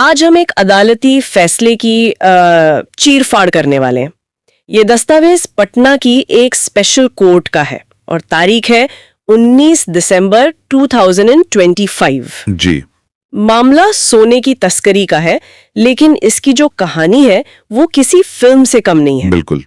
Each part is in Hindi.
आज हम एक अदालती फैसले की चीरफाड़ करने वाले हैं। ये दस्तावेज पटना की एक स्पेशल कोर्ट का है और तारीख है 19 दिसंबर 2025। जी। मामला सोने की तस्करी का है, लेकिन इसकी जो कहानी है वो किसी फिल्म से कम नहीं है। बिल्कुल।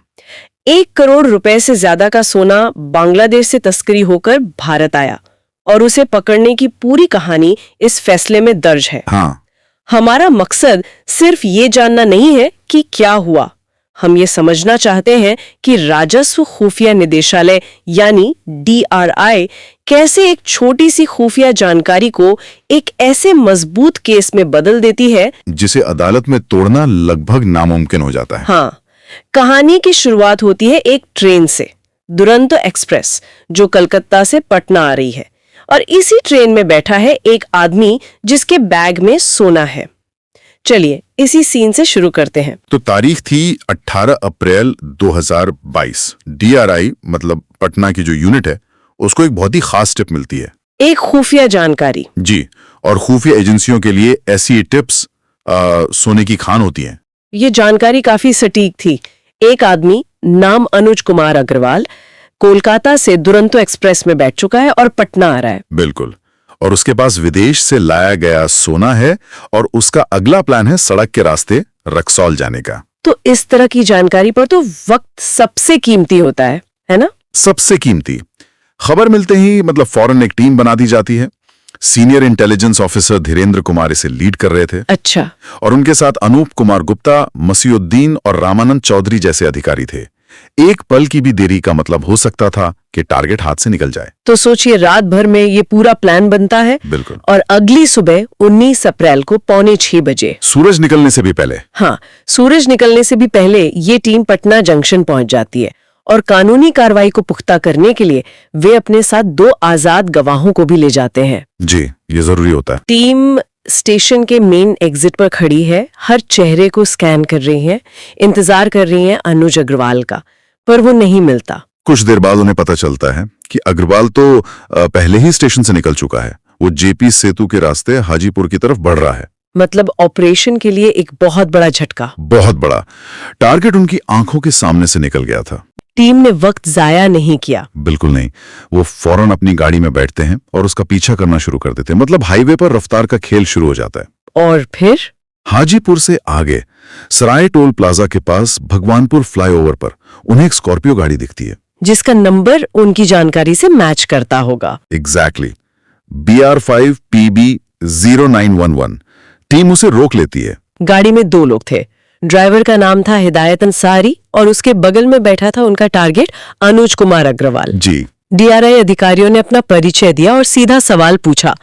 1 करोड़ रुपए से ज्यादा का सोना बांग्लादेश से तस्करी होकर भारत आया और उसे पकड़ने की पूरी कहानी इस फैसले में दर्ज है। हाँ। हमारा मकसद सिर्फ ये जानना नहीं है कि क्या हुआ, हम ये समझना चाहते हैं कि राजस्व खुफिया निदेशालय यानी DRI कैसे एक छोटी सी खुफिया जानकारी को एक ऐसे मजबूत केस में बदल देती है जिसे अदालत में तोड़ना लगभग नामुमकिन हो जाता है। हाँ, कहानी की शुरुआत होती है एक ट्रेन से, दुरंतो एक्सप्रेस, जो कलकत्ता से पटना आ रही है और इसी ट्रेन में बैठा है एक आदमी जिसके बैग में सोना है। चलिए इसी सीन से शुरू करते हैं। तो तारीख थी 18 अप्रैल 2022। DRI मतलब पटना की जो यूनिट है उसको एक बहुत ही खास टिप मिलती है, एक खुफिया जानकारी। जी। और खुफिया एजेंसियों के लिए ऐसी टिप्स सोने की खान होती हैं। ये जानकारी काफी सटीक थी। एक आदमी नाम अनुज कुमार अग्रवाल कोलकाता से दुरंतो एक्सप्रेस में बैठ चुका है और पटना आ रहा है। बिल्कुल। और उसके पास विदेश से लाया गया सोना है और उसका अगला प्लान है सड़क के रास्ते रक्सौल जाने का। तो इस तरह की जानकारी पर तो वक्त सबसे कीमती होता है ना? सबसे कीमती। खबर मिलते ही मतलब फौरन एक टीम बना दी जाती है। Senior intelligence officer Dhirendra Kumar इसे लीड कर रहे थे। अच्छा। और उनके साथ अनूप कुमार गुप्ता, मसीउद्दीन और रामानंद चौधरी जैसे अधिकारी थे। एक पल की भी देरी का मतलब हो सकता था कि टारगेट हाथ से निकल जाए। तो सोचिए, रात भर में ये पूरा प्लान बनता है। बिल्कुल। और अगली सुबह 19 अप्रैल को 5:45 बजे, सूरज निकलने से भी पहले, हाँ, सूरज निकलने से भी पहले ये टीम पटना जंक्शन पहुंच जाती है और कानूनी कार्रवाई को पुख्ता करने के लिए वे अपने साथ 2 आजाद गवाहों को भी ले जाते हैं। जी, ये जरूरी होता है। टीम स्टेशन के मेन एग्जिट पर खड़ी है, हर चेहरे को स्कैन कर रही है, इंतजार कर रही है अनुज अग्रवाल का, पर वो नहीं मिलता। कुछ देर बाद उन्हें पता चलता है कि अग्रवाल तो पहले ही स्टेशन से निकल चुका है। वो JP सेतु के रास्ते हाजीपुर की तरफ बढ़ रहा है। मतलब ऑपरेशन के लिए एक बहुत बड़ा झटका। बहुत बड़ा। टारगेट उनकी आंखों के सामने से निकल गया था। टीम ने वक्त जाया नहीं किया। बिल्कुल नहीं। वो फौरन अपनी गाड़ी में बैठते हैं और उसका पीछा करना शुरू कर देते हैं। मतलब हाईवे पर रफ्तार का खेल शुरू हो जाता है। और फिर हाजीपुर से आगे सराय टोल प्लाजा के पास भगवानपुर फ्लाईओवर पर उन्हें एक स्कॉर्पियो गाड़ी दिखती है, जिसका नंबर उनकी जानकारी से मैच करता होगा। एग्जैक्टली। BR5 PB 0911। टीम उसे रोक लेती है। गाड़ी में 2 लोग थे। ड्राइवर का नाम था हिदायत अंसारी और उसके बगल में बैठा था उनका टारगेट अनुज कुमार अग्रवाल। जी। DRI अधिकारियों ने अपना परिचय दिया और सीधा सवाल पूछा।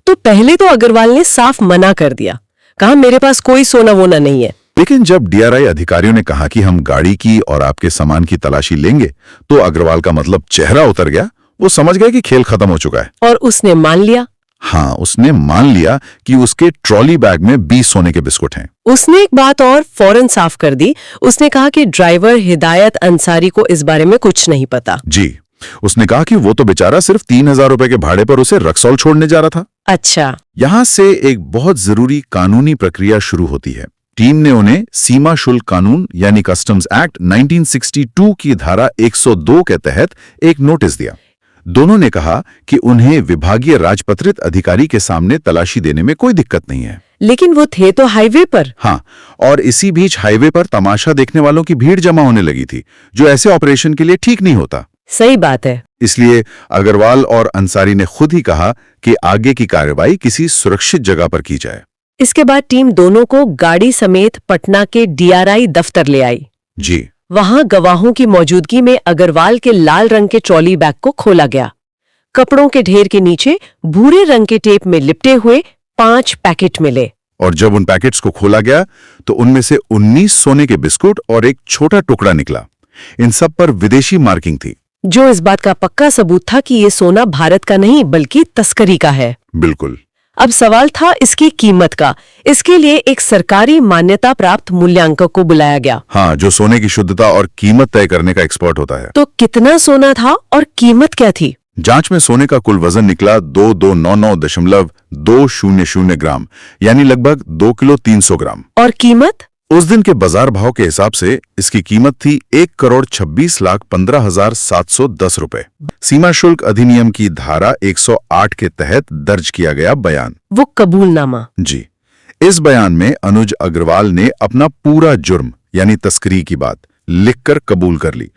तो पहले तो अग्रवाल ने साफ मना कर दिया, कहा मेरे पास कोई सोना वोना नहीं है। लेकिन जब DRI अधिकारियों ने कहा कि हम गाड़ी की और आपके सामान की तलाशी लेंगे, तो अग्रवाल का मतलब चेहरा उतर गया। वो समझ गया कि खेल खत्म हो चुका है। और उसने मान लिया। हाँ, उसने मान लिया कि उसके ट्रॉली बैग में 20 सोने के बिस्कुट हैं। उसने एक बात और फौरन साफ कर दी। उसने कहा कि ड्राइवर हिदायत अंसारी को इस बारे में कुछ नहीं पता। जी। उसने कहा कि वो तो बेचारा सिर्फ 3000 रुपए के भाड़े पर उसे रक्सौल छोड़ने जा रहा था। अच्छा। यहां से एक बहुत जरूरी कानूनी प्रक्रिया शुरू होती है। टीम ने उन्हें सीमा शुल्क कानून यानी कस्टम्स एक्ट 1962 की धारा 102 के तहत एक नोटिस दिया। दोनों ने कहा कि उन्हें विभागीय राजपत्रित अधिकारी के सामने तलाशी देने में कोई दिक्कत नहीं है। लेकिन वो थे तो हाईवे पर। हाँ, और इसी बीच हाईवे पर तमाशा देखने वालों की भीड़ जमा होने लगी थी, जो ऐसे ऑपरेशन के लिए ठीक नहीं होता। सही बात है। इसलिए अग्रवाल और अंसारी ने खुद ही कहा कि आगे की कार्रवाई किसी सुरक्षित जगह पर की जाए। इसके बाद टीम दोनों को गाड़ी समेत पटना के DRI दफ्तर ले आई। जी। वहां गवाहों की मौजूदगी में अग्रवाल के लाल रंग के ट्रॉली बैग को खोला गया। कपड़ों के ढेर के नीचे भूरे रंग के टेप में लिपटे हुए 5 पैकेट मिले। और जब उन पैकेट्स को खोला गया तो उनमें से 19 सोने के बिस्कुट और एक छोटा टुकड़ा निकला। इन सब पर विदेशी मार्किंग थी, जो इस बात का पक्का सबूत था कि ये सोना भारत का नहीं बल्कि तस्करी का है। बिल्कुल। अब सवाल था इसकी कीमत का। इसके लिए एक सरकारी मान्यता प्राप्त मूल्यांकन को बुलाया गया। हाँ, जो सोने की शुद्धता और कीमत तय करने का एक्सपर्ट होता है। तो कितना सोना था और कीमत क्या थी? जांच में सोने का कुल वजन निकला 2299.200 ग्राम, यानी लगभग 2 किलो 300 ग्राम। और कीमत? उस दिन के बाजार भाव के हिसाब से इसकी कीमत थी 1,26,15,710 रुपए। सीमा शुल्क अधिनियम की धारा 108 के तहत दर्ज किया गया बयान, वो कबूलनामा। जी। इस बयान में अनुज अग्रवाल ने अपना पूरा जुर्म यानी तस्करी की बात लिखकर कबूल कर ली।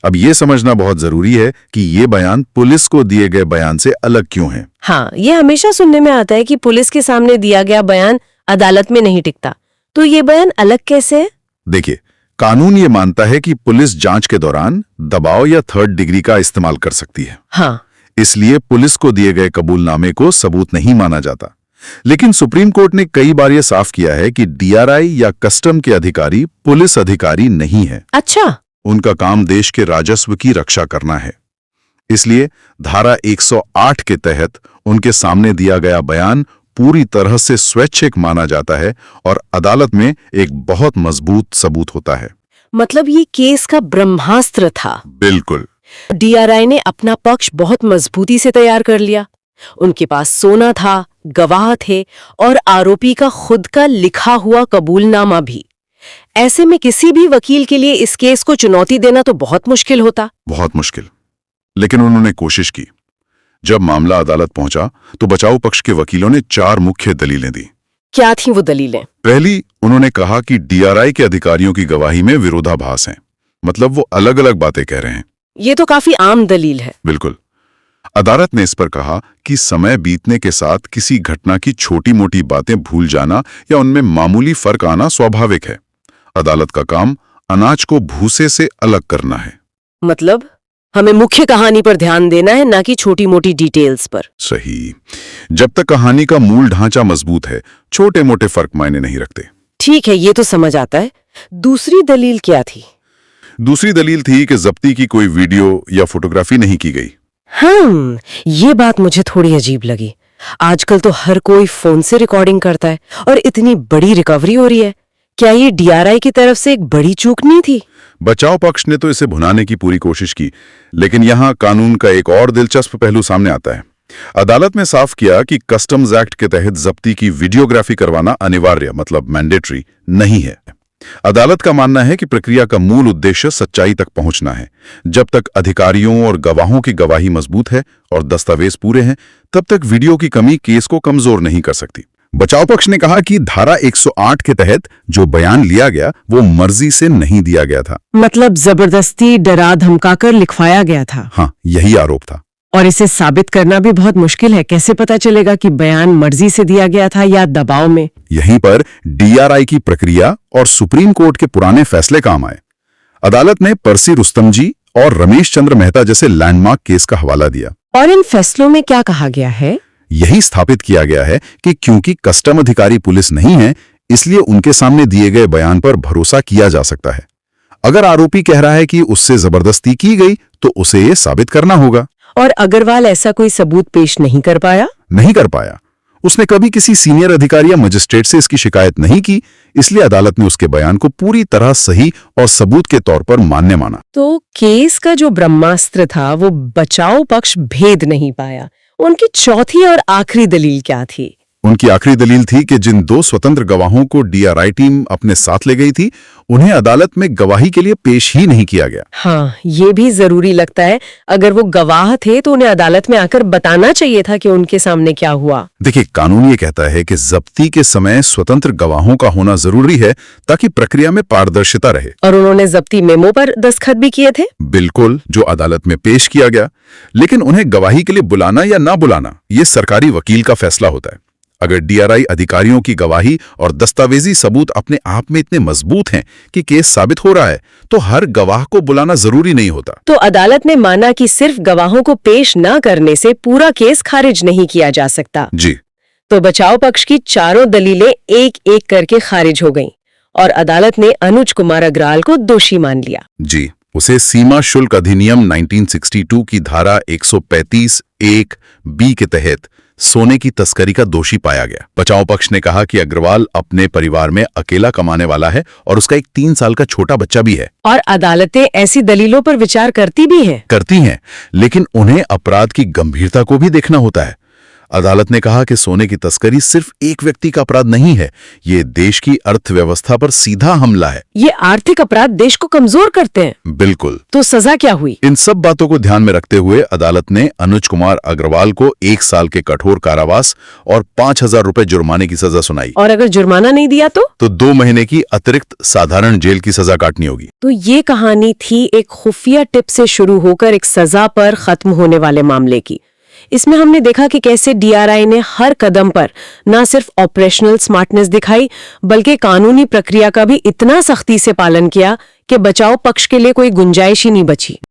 अब ये समझना बहुत जरूरी है कि ये बयान पुलिस को दिए गए बयान से अलग क्यों है। हाँ, ये हमेशा सुनने में आता है कि पुलिस के सामने दिया गया बयान अदालत में नहीं टिकता, तो ये बयान अलग कैसे है? देखिए, कानून ये मानता है कि पुलिस जांच के दौरान दबाव या थर्ड डिग्री का इस्तेमाल कर सकती है। हाँ, इसलिए पुलिस को दिए गए कबूलनामे को सबूत नहीं माना जाता। लेकिन सुप्रीम कोर्ट ने कई बार यह साफ किया है कि डीआरआई या कस्टम के अधिकारी पुलिस अधिकारी नहीं है। अच्छा। उनका काम देश के राजस्व की रक्षा करना है। इसलिए धारा 108 के तहत उनके सामने दिया गया बयान पूरी तरह से स्वैच्छिक माना जाता है और अदालत में एक बहुत मजबूत सबूत होता है। मतलब ये केस का ब्रह्मास्त्र था। बिल्कुल। डीआरआई ने अपना पक्ष बहुत मजबूती से तैयार कर लिया। उनके पास सोना था, गवाह थे और आरोपी का खुद का लिखा हुआ कबूलनामा भी। ऐसे में किसी भी वकील के लिए इस केस को चुनौती देना तो बहुत मुश्किल होता। बहुत मुश्किल। लेकिन उन्होंने कोशिश की। जब मामला अदालत पहुंचा तो बचाव पक्ष के वकीलों ने 4 मुख्य दलीलें दी। क्या थीं वो दलीलें? पहली, उन्होंने कहा कि डीआरआई के अधिकारियों की गवाही में विरोधाभास है, मतलब वो अलग-अलग बातें कह रहे हैं। ये तो काफी आम दलील है। बिल्कुल। अदालत ने इस पर कहा कि समय बीतने के साथ किसी घटना की छोटी-मोटी बातें भूल जाना या उनमें मामूली फर्क आना स्वाभाविक है। अदालत का काम अनाज को भूसे से अलग करना है। मतलब हमें मुख्य कहानी पर ध्यान देना है, ना कि छोटी-मोटी डिटेल्स पर। सही। जब तक कहानी का मूल ढांचा मजबूत है, छोटे-मोटे फर्क मायने नहीं रखते। ठीक है, ये तो समझ आता है। दूसरी दलील क्या थी? दूसरी दलील थी कि जब्ती की कोई वीडियो या फोटोग्राफी नहीं की गई। ये बात मुझे थोड़ी अजीब लगी। आजकल तो हर कोई फोन से रिकॉर्डिंग करता है और इतनी बड़ी रिकवरी हो रही है। क्या ये डीआरआई की तरफ से एक बड़ी चूक नहीं थी? बचाव पक्ष ने तो इसे भुनाने की पूरी कोशिश की, लेकिन यहाँ कानून का एक और दिलचस्प पहलू सामने आता है। अदालत में साफ किया कि कस्टम्स एक्ट के तहत जब्ती की वीडियोग्राफी करवाना अनिवार्य, मतलब मैंडेटरी नहीं है। अदालत का मानना है कि प्रक्रिया का मूल उद्देश्य सच्चाई तक पहुंचना है। जब तक अधिकारियों और गवाहों की गवाही मजबूत है और दस्तावेज पूरे हैं, तब तक वीडियो की कमी केस को कमजोर नहीं कर सकती। बचाव पक्ष ने कहा कि धारा 108 के तहत जो बयान लिया गया वो मर्जी से नहीं दिया गया था। मतलब जबरदस्ती डरा धमकाकर लिखवाया गया था। हाँ, यही आरोप था। और इसे साबित करना भी बहुत मुश्किल है। कैसे पता चलेगा कि बयान मर्जी से दिया गया था या दबाव में? यहीं पर डीआरआई की प्रक्रिया और सुप्रीम कोर्ट के पुराने फैसले काम आए। अदालत ने परसी रुस्तम जी और रमेश चंद्र मेहता जैसे लैंडमार्क केस का हवाला दिया। और इन फैसलों में क्या कहा गया है? यही स्थापित किया गया है कि क्योंकि कस्टम अधिकारी पुलिस नहीं है, इसलिए उनके सामने दिए गए बयान पर भरोसा किया जा सकता है। अगर आरोपी कह रहा है कि उससे जबरदस्ती की गई, तो उसे ये साबित करना होगा। और अग्रवाल ऐसा कोई सबूत पेश नहीं कर पाया? नहीं कर पाया। उसने कभी किसी सीनियर अधिकारी या मजिस्ट्रेट से इसकी शिकायत नहीं की, इसलिए अदालत ने उसके बयान को पूरी तरह सही और सबूत के तौर पर मान्य माना। तो केस का जो ब्रह्मास्त्र था वो बचाव पक्ष भेद नहीं पाया। उनकी चौथी और आखिरी दलील क्या थी? उनकी आखिरी दलील थी कि जिन 2 स्वतंत्र गवाहों को डीआरआई टीम अपने साथ ले गई थी, उन्हें अदालत में गवाही के लिए पेश ही नहीं किया गया। हाँ, ये भी जरूरी लगता है। अगर वो गवाह थे तो उन्हें अदालत में आकर बताना चाहिए था कि उनके सामने क्या हुआ। देखिए, कानून ये कहता है कि जब्ती के समय स्वतंत्र गवाहों का होना जरूरी है ताकि प्रक्रिया में पारदर्शिता रहे। और उन्होंने जब्ती मेमो पर दस्तखत भी किए थे? बिल्कुल, जो अदालत में पेश किया गया। लेकिन उन्हें गवाही के लिए बुलाना या ना बुलाना, ये सरकारी वकील का फैसला होता है। अगर डीआरआई अधिकारियों की गवाही और दस्तावेजी सबूत अपने आप में इतने मजबूत हैं कि केस साबित हो रहा है, तो हर गवाह को बुलाना जरूरी नहीं होता। तो अदालत ने माना कि सिर्फ गवाहों को पेश न करने से पूरा केस खारिज नहीं किया जा सकता। जी। तो बचाव पक्ष की चारों दलीलें एक एक करके खारिज हो गईं और अदालत ने अनुज कुमार अग्रवाल को दोषी मान लिया। जी, उसे सीमा शुल्क अधिनियम 1962 की धारा 135(1)(b) के तहत सोने की तस्करी का दोषी पाया गया। बचाव पक्ष ने कहा कि अग्रवाल अपने परिवार में अकेला कमाने वाला है और उसका एक 3 साल का छोटा बच्चा भी है। और अदालतें ऐसी दलीलों पर विचार करती भी हैं। लेकिन उन्हें अपराध की गंभीरता को भी देखना होता है। अदालत ने कहा कि सोने की तस्करी सिर्फ एक व्यक्ति का अपराध नहीं है, ये देश की अर्थव्यवस्था पर सीधा हमला है। ये आर्थिक अपराध देश को कमजोर करते हैं। बिल्कुल। तो सजा क्या हुई? इन सब बातों को ध्यान में रखते हुए अदालत ने अनुज कुमार अग्रवाल को 1 साल के कठोर कारावास और 5,000 रुपए जुर्माने की सजा सुनाई। और अगर जुर्माना नहीं दिया तो 2 महीने की अतिरिक्त साधारण जेल की सजा काटनी होगी। तो ये कहानी थी एक खुफिया टिप से शुरू होकर एक सजा पर खत्म होने वाले मामले की। इसमें हमने देखा कि कैसे डीआरआई ने हर कदम पर न सिर्फ ऑपरेशनल स्मार्टनेस दिखाई, बल्कि कानूनी प्रक्रिया का भी इतना सख्ती से पालन किया कि बचाव पक्ष के लिए कोई गुंजाइश ही नहीं बची।